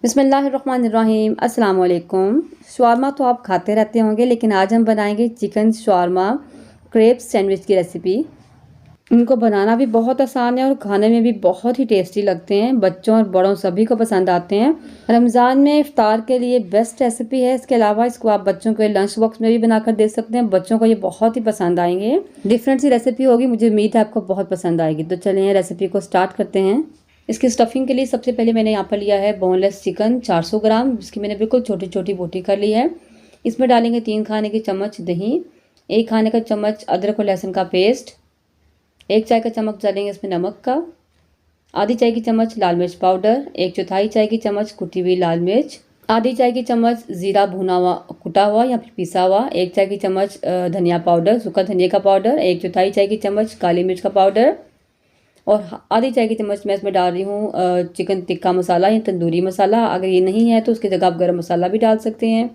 बिस्मिल्लाहिर्रहमानिर्रहीम अस्सलाम वालेकुम। शवारमा तो आप खाते रहते होंगे, लेकिन आज हम बनाएंगे चिकन शवारमा क्रेप्स सैंडविच की रेसिपी। इनको बनाना भी बहुत आसान है और खाने में भी बहुत ही टेस्टी लगते हैं। बच्चों और बड़ों सभी को पसंद आते हैं। रमज़ान में इफ्तार के लिए बेस्ट रेसिपी है। इसके अलावा इसको आप बच्चों के लंच बॉक्स में भी बनाकर दे सकते हैं। बच्चों को ये बहुत ही पसंद आएंगे। डिफरेंट सी रेसिपी होगी, मुझे उम्मीद है आपको बहुत पसंद आएगी। तो चलिए रेसिपी को स्टार्ट करते हैं। इसकी स्टफिंग के लिए सबसे पहले मैंने यहाँ पर लिया है बोनलेस चिकन 400 ग्राम, जिसकी मैंने बिल्कुल छोटी छोटी बोटी कर ली है। इसमें डालेंगे 3 खाने के चम्मच दही, 1 खाने का चम्मच अदरक और लहसुन का पेस्ट, 1 चाय का चम्मच डालेंगे इसमें नमक का, आधी चाय की चम्मच लाल मिर्च पाउडर, 1/4 चाय की चम्मच कुटी हुई लाल मिर्च, आधी चाय की चम्मच जीरा भुना हुआ कुटा हुआ या फिर पिसा हुआ, 1 चाय की चम्मच धनिया पाउडर, सूखा धनिया का पाउडर, 1/4 चाय की चम्मच काली मिर्च का पाउडर और आधी चाय की चम्मच मैं इसमें डाल रही हूँ चिकन टिक्का मसाला या तंदूरी मसाला। अगर ये नहीं है तो उसकी जगह आप गरम मसाला भी डाल सकते हैं।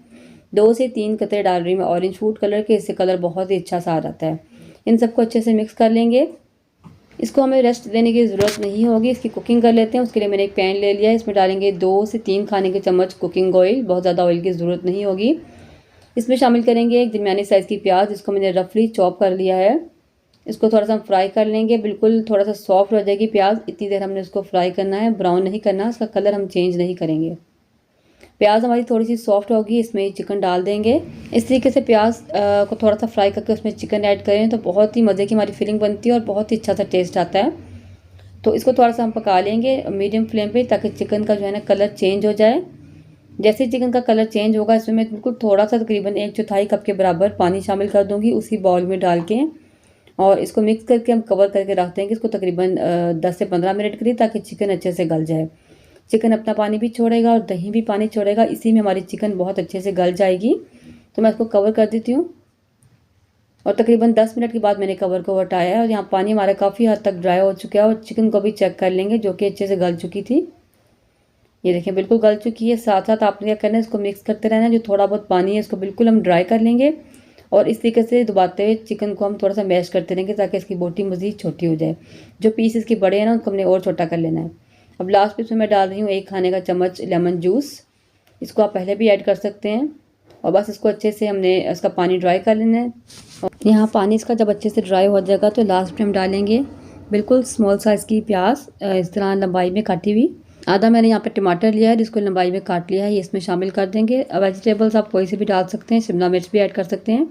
2 से 3 कतरे डाल रही हूँ मैं ऑरेंज फूड कलर के, इससे कलर बहुत ही अच्छा सा आ जाता है। इन सबको अच्छे से मिक्स कर लेंगे। इसको हमें रेस्ट देने की ज़रूरत नहीं होगी, इसकी कुकिंग कर लेते हैं। उसके लिए मैंने एक पैन ले लिया है, इसमें डालेंगे 2 से 3 खाने के चम्मच कुकिंग ऑयल। बहुत ज़्यादा ऑयल की ज़रूरत नहीं होगी। इसमें शामिल करेंगे एक दरमियानी साइज़ की प्याज, जिसको मैंने रफली चॉप कर लिया है। इसको थोड़ा सा हम फ्राई कर लेंगे, बिल्कुल थोड़ा सा सॉफ्ट हो जाएगी प्याज, इतनी देर हमने इसको फ्राई करना है, ब्राउन नहीं करना, इसका कलर हम चेंज नहीं करेंगे। प्याज हमारी थोड़ी सी सॉफ्ट होगी, इसमें चिकन डाल देंगे। इस तरीके से प्याज को थोड़ा सा फ्राई करके उसमें चिकन ऐड करें तो बहुत ही मज़े की हमारी फीलिंग बनती है और बहुत ही अच्छा सा टेस्ट आता है। तो इसको थोड़ा सा हम पका लेंगे मीडियम फ्लेम पे, ताकि चिकन का जो है ना कलर चेंज हो जाए। जैसे चिकन का कलर चेंज होगा, इसमें मैं बिल्कुल थोड़ा सा तकरीबन 1/4 कप के बराबर पानी शामिल कर दूँगी उसी बाउल में डाल के, और इसको मिक्स करके हम कवर करके रख देंगे इसको तकरीबन 10 से 15 मिनट के लिए, ताकि चिकन अच्छे से गल जाए। चिकन अपना पानी भी छोड़ेगा और दही भी पानी छोड़ेगा, इसी में हमारी चिकन बहुत अच्छे से गल जाएगी। तो मैं इसको कवर कर देती हूँ और तकरीबन 10 मिनट के बाद मैंने कवर को हटाया है और यहाँ पानी हमारा काफ़ी हद तक ड्राई हो चुका है और चिकन को भी चेक कर लेंगे जो कि अच्छे से गल चुकी थी। ये देखें बिल्कुल गल चुकी है। साथ साथ आपने क्या करना है, इसको मिक्स करते रहना है। जो थोड़ा बहुत पानी है इसको बिल्कुल हम ड्राई कर लेंगे और इस तरीके से दबाते हुए चिकन को हम थोड़ा सा मैश करते रहेंगे, ताकि इसकी बोटी मज़ीद छोटी हो जाए। जो पीस इसके बड़े हैं ना, उनको हमने और छोटा कर लेना है। अब लास्ट में मैं डाल रही हूँ 1 खाने का चम्मच लेमन जूस। इसको आप पहले भी ऐड कर सकते हैं और बस इसको अच्छे से हमने इसका पानी ड्राई कर लेना है। और यहाँ पानी इसका जब अच्छे से ड्राई हो जाएगा तो लास्ट में हम डालेंगे बिल्कुल स्मॉल साइज़ की प्याज, इस तरह लंबाई में काटी हुई। आधा मैंने यहाँ पे टमाटर लिया है जिसको लंबाई में काट लिया है, ये इसमें शामिल कर देंगे। वेजिटेबल्स आप कोई से भी डाल सकते हैं, शिमला मिर्च भी ऐड कर सकते हैं,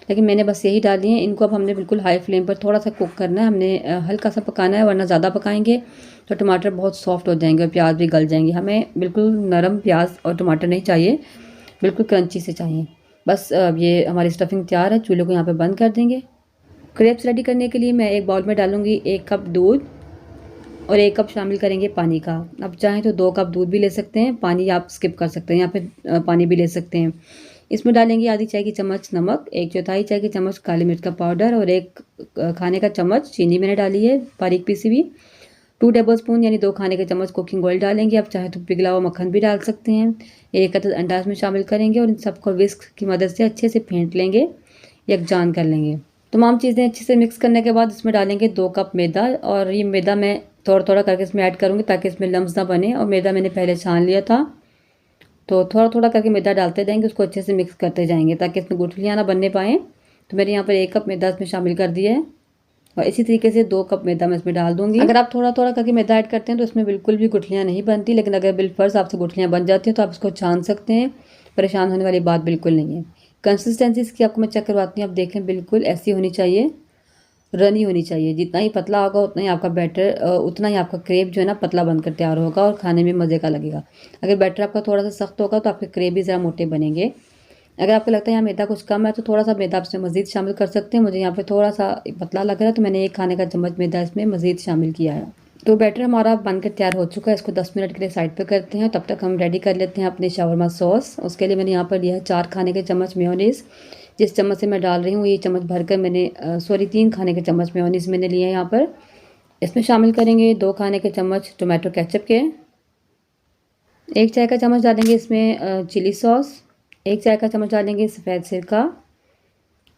लेकिन मैंने बस यही डाली है। इनको अब हमने बिल्कुल हाई फ्लेम पर थोड़ा सा कुक करना है, हमने हल्का सा पकाना है, वरना ज़्यादा पकाएंगे तो टमाटर बहुत सॉफ्ट हो जाएंगे और प्याज भी गल जाएंगे। हमें बिल्कुल नरम प्याज और टमाटर नहीं चाहिए, बिल्कुल क्रंची से चाहिए। बस ये हमारी स्टफिंग तैयार है, चूल्हे को यहाँ पर बंद कर देंगे। क्रेप्स रेडी करने के लिए मैं एक बाउल में डालूँगी 1 कप दूध और 1 कप शामिल करेंगे पानी का। आप चाहें तो 2 कप दूध भी ले सकते हैं, पानी आप स्किप कर सकते हैं, यहाँ पे पानी भी ले सकते हैं। इसमें डालेंगे आधी चाय की चम्मच नमक, 1/4 चाय की चम्मच काली मिर्च का पाउडर और 1 खाने का चम्मच चीनी मैंने डाली है बारीक पीसी हुई। 2 टेबल स्पून यानी 2 खाने के चम्मच कुकिंग ऑयल डालेंगे। आप चाहे तो पिघला हुआ मक्खन भी डाल सकते हैं। 1 अदद अंडा इसमें शामिल करेंगे और इन सबको विस्क की मदद से अच्छे से फेंट लेंगे, यकजान कर लेंगे। तमाम चीज़ें अच्छे से मिक्स करने के बाद इसमें डालेंगे 2 कप मैदा, और ये मैदा मैं थोड़ा थोड़ा करके इसमें ऐड करूँगी ताकि इसमें लम्स ना बने, और मैदा मैंने पहले छान लिया था। तो थोड़ा थोड़ा करके मैदा डालते जाएंगे, उसको अच्छे से मिक्स करते जाएंगे ताकि इसमें गुठलियाँ ना बनने पाएँ। तो मैंने यहाँ पर 1 कप मैदा इसमें शामिल कर दिया है और इसी तरीके से 2 कप मैदा मैं इसमें डाल दूँगी। अगर आप थोड़ा थोड़ा करके मैदा ऐड करते हैं तो इसमें बिल्कुल भी गुठलियाँ नहीं बनती, लेकिन अगर बिलफर्ज आपसे गुठलियाँ बन जाती हैं तो आप इसको छान सकते हैं, परेशान होने वाली बात बिल्कुल नहीं है। कंसिस्टेंसी इसकी आपको मैं चेक करवाती हूँ। आप देखें बिल्कुल ऐसी होनी चाहिए, रनी होनी चाहिए। जितना ही पतला होगा उतना ही आपका बैटर, उतना ही आपका क्रेप जो है ना पतला बनकर तैयार होगा और खाने में मज़े का लगेगा। अगर बैटर आपका थोड़ा सा सख्त होगा तो आपके क्रेप भी ज़रा मोटे बनेंगे। अगर आपको लगता है यहाँ मैदा कुछ कम है तो थोड़ा सा मैदा आप इसमें मज़ीद शामिल कर सकते हैं। मुझे यहाँ पे थोड़ा सा पतला लग रहा है तो मैंने 1 खाने का चम्मच मैदा इसमें मज़ीद शामिल किया है। तो बैटर हमारा बनकर तैयार हो चुका है, इसको 10 मिनट के लिए साइड पे करते हैं। तब तक हम रेडी कर लेते हैं अपने शावरमा सॉस। उसके लिए मैंने यहाँ पर लिया है 4 खाने के चम्मच मेयोनीज़। जिस चम्मच से मैं डाल रही हूँ ये चम्मच भरकर मैंने 3 खाने के चम्मच मेयोनीज़ मैंने लिया है यहाँ पर। इसमें शामिल करेंगे 2 खाने के चम्मच टोमेटो केचप के, 1 चाय का चम्मच डालेंगे इसमें चिली सॉस, 1 चाय का चम्मच डालेंगे सफ़ेद सिरका,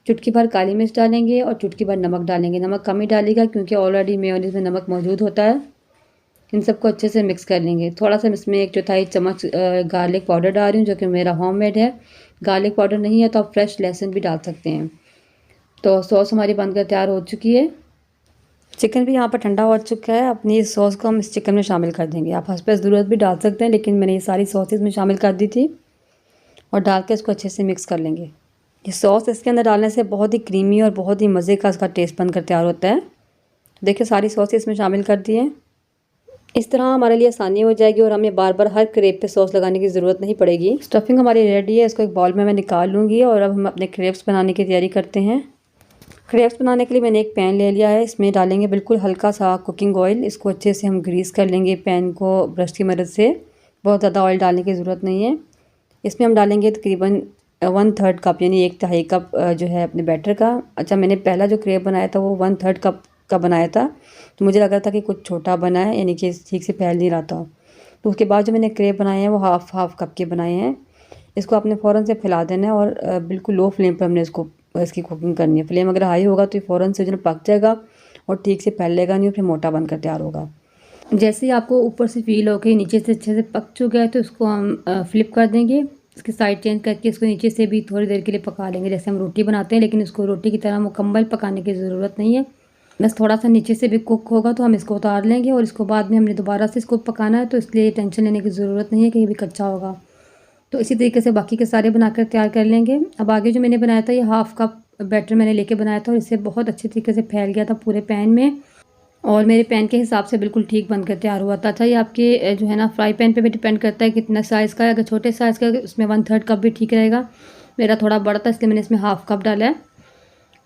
चुटकी भर काली मिर्च डालेंगे और चुटकी भर नमक डालेंगे। नमक कम ही डालिएगा क्योंकि ऑलरेडी मेयोनीज़ में नमक मौजूद होता है। इन सबको अच्छे से मिक्स कर लेंगे। थोड़ा सा इसमें 1 चौथाई चम्मच गार्लिक पाउडर डाल रही हूँ, जो कि मेरा होममेड है। गार्लिक पाउडर नहीं है तो आप फ्रेश लहसुन भी डाल सकते हैं। तो सॉस हमारी बनकर तैयार हो चुकी है। चिकन भी यहाँ पर ठंडा हो चुका है। अपनी इस सॉस को हम इस चिकन में शामिल कर देंगे। आप हसबस ज़रूरत भी डाल सकते हैं, लेकिन मैंने ये सारी सॉस इसमें शामिल कर दी थी और डाल के इसको अच्छे से मिक्स कर लेंगे। ये सॉस इसके अंदर डालने से बहुत ही क्रीमी और बहुत ही मज़े का इसका टेस्ट बनकर तैयार होता है। देखिए सारी सॉस इसमें शामिल कर दी है। इस तरह हमारे लिए आसानी हो जाएगी और हमें बार बार हर क्रेप पे सॉस लगाने की ज़रूरत नहीं पड़ेगी। स्टफिंग हमारी रेडी है। इसको एक बाउल में मैं निकाल लूँगी और अब हम अपने क्रेप्स बनाने की तैयारी करते हैं। क्रेप्स बनाने के लिए मैंने एक पैन ले लिया है। इसमें डालेंगे बिल्कुल हल्का सा कुकिंग ऑयल। इसको अच्छे से हम ग्रीस कर लेंगे पैन को ब्रश की मदद से। बहुत ज़्यादा ऑयल डालने की ज़रूरत नहीं है। इसमें हम डालेंगे तकरीबन 1/3 कप यानी 1/2 कप जो है अपने बैटर का। अच्छा, मैंने पहला जो क्रेप बनाया था वो 1/3 कप का बनाया था, तो मुझे लग रहा था कि कुछ छोटा बना है, यानी कि ठीक से फैल नहीं रहा था। तो उसके बाद जो मैंने क्रेप बनाए हैं वो हाफ कप के बनाए हैं। इसको आपने फ़ौरन से फैला देना है और बिल्कुल लो फ्लेम पर हमने इसकी कुकिंग करनी है। फ्लेम अगर हाई होगा तो ये फ़ौरन से जो है पक जाएगा और ठीक से फैलेगा नहीं और फिर मोटा बनकर तैयार होगा। जैसे ही आपको ऊपर से फील हो के नीचे से अच्छे से पक चुका है तो इसको हम फ्लिप कर देंगे। इसकी साइड चेंज करके इसको नीचे से भी थोड़ी देर के लिए पका लेंगे, जैसे हम रोटी बनाते हैं, लेकिन इसको रोटी की तरह मुकम्मल पकाने की ज़रूरत नहीं है। बस थोड़ा सा नीचे से भी कुक होगा तो हम इसको उतार लेंगे और इसको बाद में हमने दोबारा से इसको पकाना है, तो इसलिए टेंशन लेने की ज़रूरत नहीं है कि ये भी कच्चा होगा। तो इसी तरीके से बाकी के सारे बनाकर तैयार कर लेंगे। अब आगे जो मैंने बनाया था ये हाफ़ कप बैटर मैंने लेके बनाया था और इससे बहुत अच्छे तरीके से फैल गया था पूरे पैन में और मेरे पैन के हिसाब से बिल्कुल ठीक बनकर तैयार हुआ था। अच्छा, ये आपके जो है ना फ्राई पैन पे भी डिपेंड करता है कितना साइज़ का है। अगर छोटे साइज़ का उसमें 1/3 कप भी ठीक रहेगा। मेरा थोड़ा बड़ा था इसलिए मैंने इसमें हाफ़ कप डाला है।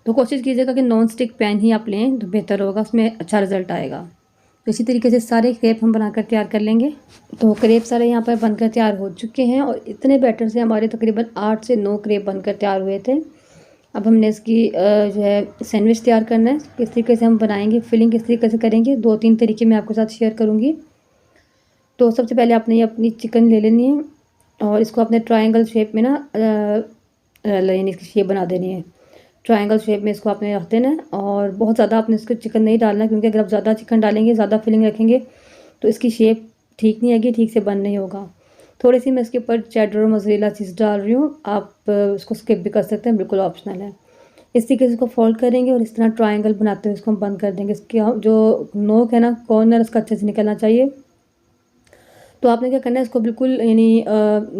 तो कोशिश कीजिएगा कि नॉन स्टिक पैन ही आप लें तो बेहतर होगा, उसमें अच्छा रिजल्ट आएगा। तो इसी तरीके से सारे क्रेप हम बनाकर तैयार कर लेंगे। तो क्रेप सारे यहाँ पर बनकर तैयार हो चुके हैं और इतने बैटर से हमारे तकरीबन 8 से 9 क्रेप बनकर तैयार हुए थे। अब हमने इसकी जो है सैंडविच तैयार करना है। किस तरीके से हम बनाएंगे, फिलिंग किस तरीके से करेंगे, 2-3 तरीके मैं आपके साथ शेयर करूँगी। तो सबसे पहले आपने ये अपनी चिकन ले लेनी है और इसको अपने ट्रायंगल शेप में ना यानी इसकी शेप बना देनी है। ट्रायंगल शेप में इसको आपने रख देना है और बहुत ज़्यादा आपने इसको चिकन नहीं डालना, क्योंकि अगर आप ज़्यादा चिकन डालेंगे, ज़्यादा फिलिंग रखेंगे तो इसकी शेप ठीक नहीं आएगी, ठीक से बन नहीं होगा। थोड़ी सी मैं इसके ऊपर चेडर और मोज़रेला चीज़ डाल रही हूँ। आप उसको स्किप भी कर सकते हैं, बिल्कुल ऑप्शनल है। इस तरीके से इसको फोल्ड करेंगे और इस तरह ट्रायंगल बनाते हुए इसको हम बंद कर देंगे। इसकी जो नोक है ना, कॉर्नर उसका अच्छे से निकलना चाहिए। तो आपने क्या करना है, इसको बिल्कुल यानी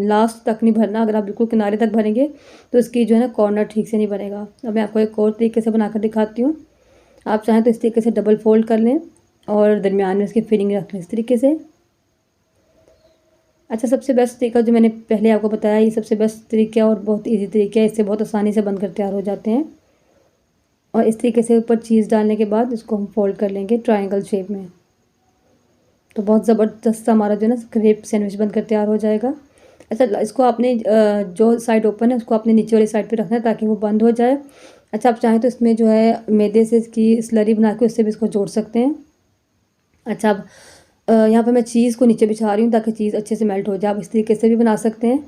लास्ट तक नहीं भरना। अगर आप बिल्कुल किनारे तक भरेंगे तो इसकी जो है ना कॉर्नर ठीक से नहीं बनेगा। अब मैं आपको एक और तरीके से बनाकर दिखाती हूँ। आप चाहें तो इस तरीके से डबल फोल्ड कर लें और दरमियान में इसकी फिलिंग रख लें इस तरीके से। अच्छा, सबसे बेस्ट तरीका जो मैंने पहले आपको बताया, ये सबसे बेस्ट तरीका और बहुत ईजी तरीका है। इससे बहुत आसानी से बनकर तैयार हो जाते हैं। और इस तरीके से ऊपर चीज़ डालने के बाद इसको हम फोल्ड कर लेंगे ट्रायंगल शेप में। तो बहुत ज़बरदस्त हमारा जो है ना क्रेप सैंडविच बनकर तैयार हो जाएगा। अच्छा, इसको आपने जो साइड ओपन है उसको आपने नीचे वाली साइड पे रखना है ताकि वो बंद हो जाए। अच्छा, आप चाहें तो इसमें जो है मैदे से इसकी स्लरी बना के उससे भी इसको जोड़ सकते हैं। अच्छा, अब यहाँ पे मैं चीज़ को नीचे बिछा रही हूँ ताकि चीज़ अच्छे से मेल्ट हो जाए। आप इस तरीके से भी बना सकते हैं।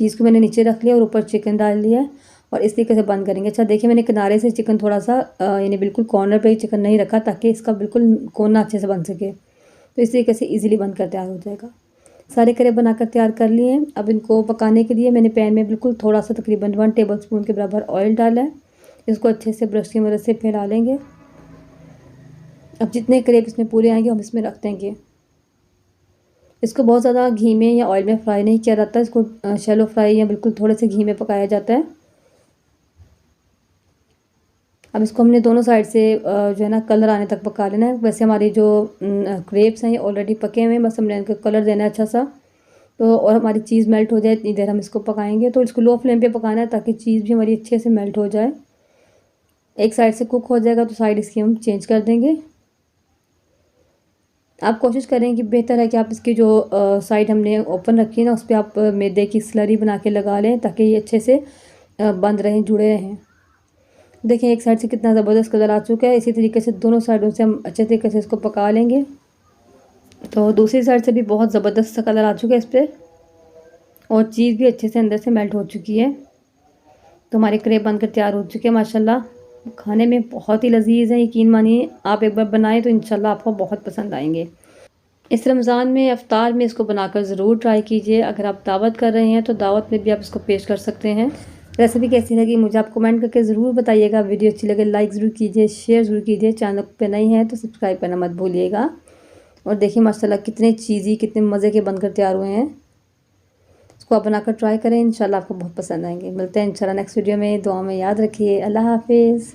चीज़ को मैंने नीचे रख लिया और ऊपर चिकन डाल लिया है और इस तरीके से बंद करेंगे। अच्छा, देखिए मैंने किनारे से चिकन थोड़ा सा यानी बिल्कुल कॉर्नर पे ही चिकन नहीं रखा ताकि इसका बिल्कुल कोना अच्छे से बन सके। तो इस तरीके से ईज़िली बनकर तैयार हो जाएगा। सारे क्रेप बनाकर तैयार कर लिए हैं। अब इनको पकाने के लिए मैंने पैन में बिल्कुल थोड़ा सा तकरीबन 1 टेबलस्पून के बराबर ऑयल डाला है। इसको अच्छे से ब्रश की मदद से फैला लेंगे। अब जितने क्रेप इसमें पूरे आएंगे हम इसमें रख देंगे। इसको बहुत ज़्यादा घी में या ऑयल में फ्राई नहीं किया जाता, इसको शैलो फ्राई या बिल्कुल थोड़े से घी में पकाया जाता है। अब इसको हमने दोनों साइड से जो है ना कलर आने तक पका लेना है। वैसे हमारी जो क्रेप्स हैं ये ऑलरेडी पके हुए हैं, बस हमने इनको कलर देना है अच्छा सा। तो और हमारी चीज़ मेल्ट हो जाए इतनी देर हम इसको पकाएंगे। तो इसको लो फ्लेम पे पकाना है ताकि चीज़ भी हमारी अच्छे से मेल्ट हो जाए। एक साइड से कुक हो जाएगा तो साइड इसकी हम चेंज कर देंगे। आप कोशिश करें कि बेहतर है कि आप इसकी जो साइड हमने ओपन रखी है ना उस पर आप मैदे की स्लरी बना के लगा लें ताकि ये अच्छे से बंद रहें, जुड़े रहें। देखें एक साइड से कितना ज़बरदस्त कलर आ चुका है। इसी तरीके से दोनों साइडों से हम अच्छे तरीके से इसको पका लेंगे। तो दूसरी साइड से भी बहुत ज़बरदस्त सा कलर आ चुका है इस पर और चीज़ भी अच्छे से अंदर से मेल्ट हो चुकी है। तो हमारे क्रेप बनकर तैयार हो चुके हैं माशाल्लाह। खाने में बहुत ही लजीज है, यकीन मानिए आप एक बार बनाएं तो इंशाल्लाह आपको बहुत पसंद आएंगे। इस रमज़ान में इफ्तार में इसको बनाकर ज़रूर ट्राई कीजिए। अगर आप दावत कर रहे हैं तो दावत में भी आप इसको पेश कर सकते हैं। रेसिपी कैसी लगी मुझे आप कमेंट करके ज़रूर बताइएगा। वीडियो अच्छी लगे लाइक ज़रूर कीजिए, शेयर ज़रूर कीजिए। चैनल पे नई है तो सब्सक्राइब करना मत भूलिएगा। और देखिए माशाल्लाह कितने चीज़ी कितने मज़े के बनकर तैयार हुए हैं। इसको आप बनाकर ट्राई करें, इंशाल्लाह आपको बहुत पसंद आएंगे। मिलते हैं इंशाल्लाह नेक्स्ट वीडियो में। दुआ में याद रखिए। अल्लाह हाफिज़।